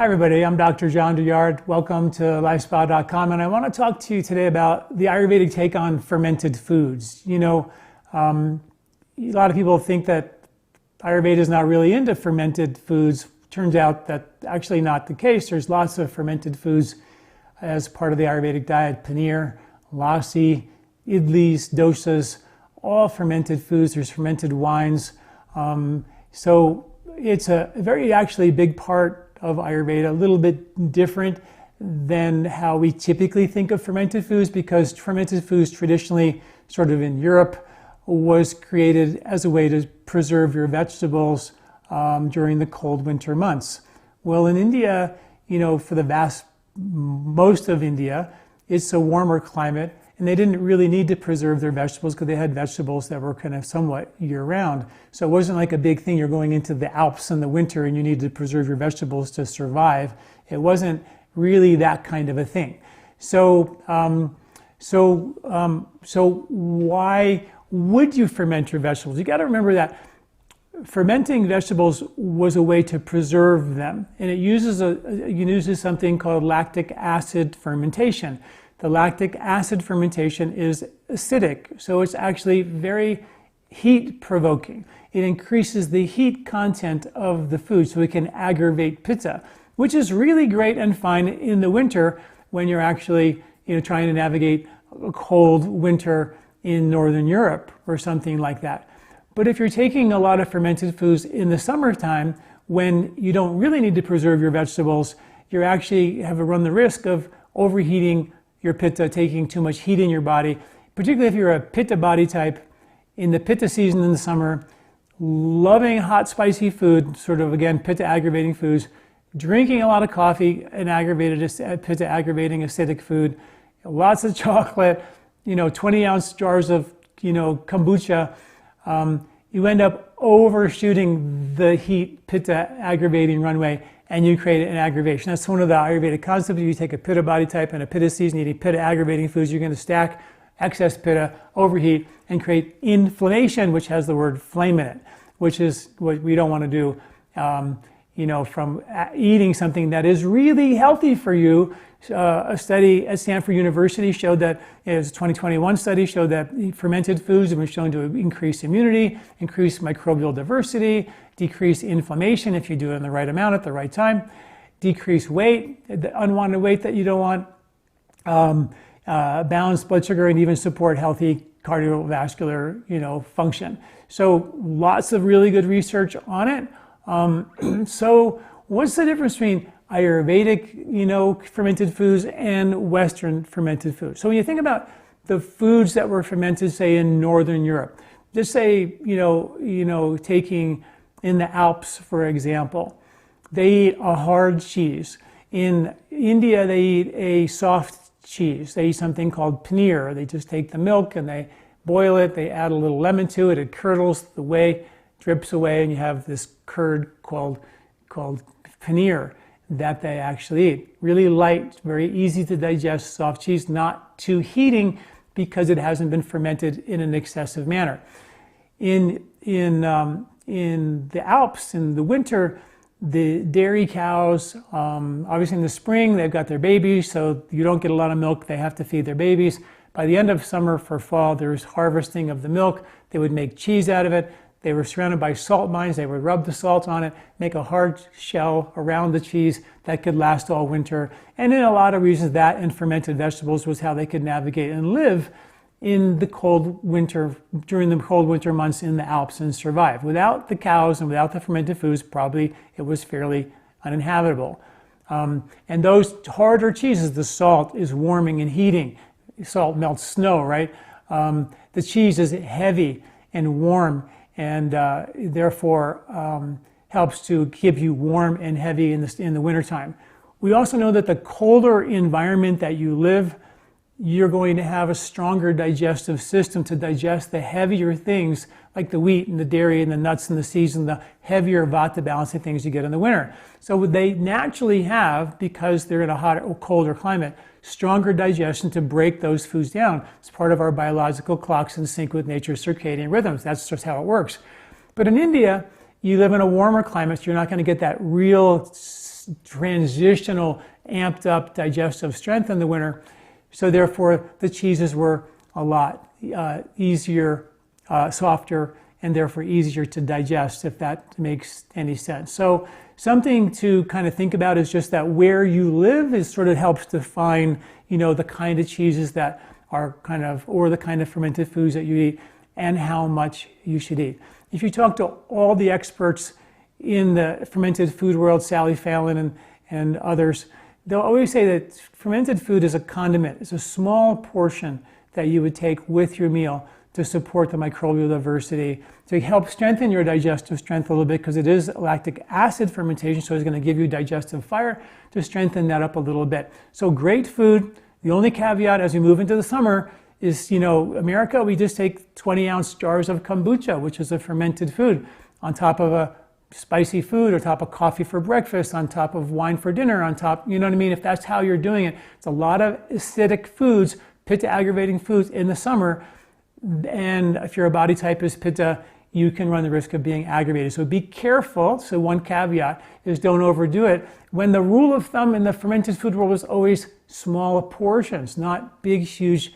Hi everybody, I'm Dr. John Douillard. Welcome to LifeSpa.com, and I want to talk to you today about the Ayurvedic take on fermented foods. A lot of people think that Ayurveda is not really into fermented foods. Turns out that's actually not the case. There's lots of fermented foods as part of the Ayurvedic diet. Paneer, lassi, idlis, dosas, all fermented foods. There's fermented wines. So it's a very actually big part of Ayurveda, a little bit different than how we typically think of fermented foods, because fermented foods traditionally, sort of in Europe, was created as a way to preserve your vegetables during the cold winter months. Well, in India, for the most of India, it's a warmer climate, and they didn't really need to preserve their vegetables because they had vegetables that were kind of somewhat year-round. So it wasn't like a big thing. You're going into the Alps in the winter and you need to preserve your vegetables to survive. It wasn't really that kind of a thing. So why would you ferment your vegetables? You got to remember that fermenting vegetables was a way to preserve them, and it uses something called lactic acid fermentation. The lactic acid fermentation is acidic, so it's actually very heat-provoking. It increases the heat content of the food, so it can aggravate pitta, which is really great and fine in the winter when you're actually trying to navigate a cold winter in Northern Europe or something like that. But if you're taking a lot of fermented foods in the summertime, when you don't really need to preserve your vegetables, you actually have to run the risk of overheating your pitta, taking too much heat in your body, particularly if you're a pitta body type in the pitta season in the summer, loving hot, spicy food, sort of, again, pitta aggravating foods, drinking a lot of coffee, and pitta aggravating acidic food, lots of chocolate, 20-ounce jars of, kombucha, you end up overshooting the heat pitta aggravating runway, and you create an aggravation. That's one of the Ayurvedic concepts. If you take a pitta body type and a pitta season, eating pitta aggravating foods, you're going to stack excess pitta, overheat, and create inflammation, which has the word flame in it, which is what we don't want to do. From eating something that is really healthy for you. A study at Stanford University showed that, it was a 2021 study, showed that fermented foods have been shown to increase immunity, increase microbial diversity, decrease inflammation if you do it in the right amount at the right time, decrease weight, the unwanted weight that you don't want, balance blood sugar, and even support healthy cardiovascular function. So lots of really good research on it. So what's the difference between Ayurvedic, fermented foods and Western fermented foods? So when you think about the foods that were fermented, say in Northern Europe, just say, taking in the Alps, for example, they eat a hard cheese. In India, they eat a soft cheese. They eat something called paneer. They just take the milk and they boil it. They add a little lemon to it. It curdles the whey, drips away, and you have this curd called paneer that they actually eat. Really light, very easy to digest, soft cheese, not too heating because it hasn't been fermented in an excessive manner. In the Alps, in the winter, the dairy cows, obviously in the spring, they've got their babies, so you don't get a lot of milk. They have to feed their babies. By the end of summer for fall, there's harvesting of the milk. They would make cheese out of it. They were surrounded by salt mines. They would rub the salt on it, make a hard shell around the cheese that could last all winter. And in a lot of reasons, that and fermented vegetables was how they could navigate and live in the cold winter, during the cold winter months in the Alps, and survive. Without the cows and without the fermented foods, probably it was fairly uninhabitable. And those harder cheeses, the salt is warming and heating. Salt melts snow, right? The cheese is heavy and warm, and therefore helps to keep you warm and heavy in the wintertime. We also know that the colder environment that you live, you're going to have a stronger digestive system to digest the heavier things like the wheat and the dairy and the nuts and the seeds and the heavier vata balancing things you get in the winter. So they naturally have, because they're in a hotter or colder climate, stronger digestion to break those foods down. It's part of our biological clocks in sync with nature's circadian rhythms. That's just how it works. But in India, you live in a warmer climate, so you're not going to get that real transitional, amped up digestive strength in the winter. So therefore, the cheeses were a lot easier, softer, and therefore easier to digest, if that makes any sense. So something to kind of think about is just that where you live is sort of helps define, the kind of cheeses that are kind of, or the kind of fermented foods that you eat, and how much you should eat. If you talk to all the experts in the fermented food world, Sally Fallon and others, they'll always say that fermented food is a condiment. It's a small portion that you would take with your meal to support the microbial diversity, to help strengthen your digestive strength a little bit, because it is lactic acid fermentation, so it's going to give you digestive fire to strengthen that up a little bit. So great food. The only caveat as we move into the summer is, America, we just take 20-ounce jars of kombucha, which is a fermented food, on top of a spicy food, on top of coffee for breakfast, on top of wine for dinner, on top, you know what I mean? If that's how you're doing it, it's a lot of acidic foods, pitta-aggravating foods in the summer. And if your body type is pitta, you can run the risk of being aggravated. So be careful. So one caveat is don't overdo it. When the rule of thumb in the fermented food world is always small portions, not big, huge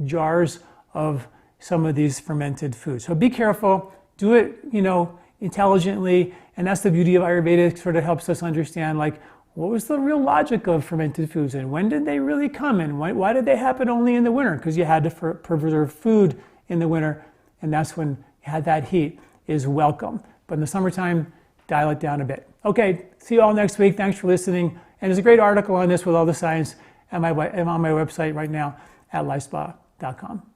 jars of some of these fermented foods. So be careful. Do it, intelligently. And that's the beauty of Ayurveda. It sort of helps us understand, like, what was the real logic of fermented foods, and when did they really come, and why did they happen only in the winter? Because you had to preserve food in the winter, and that's when you had that heat is welcome. But in the summertime, dial it down a bit. Okay, see you all next week. Thanks for listening. And there's a great article on this with all the science on my website right now at LifeSpa.com.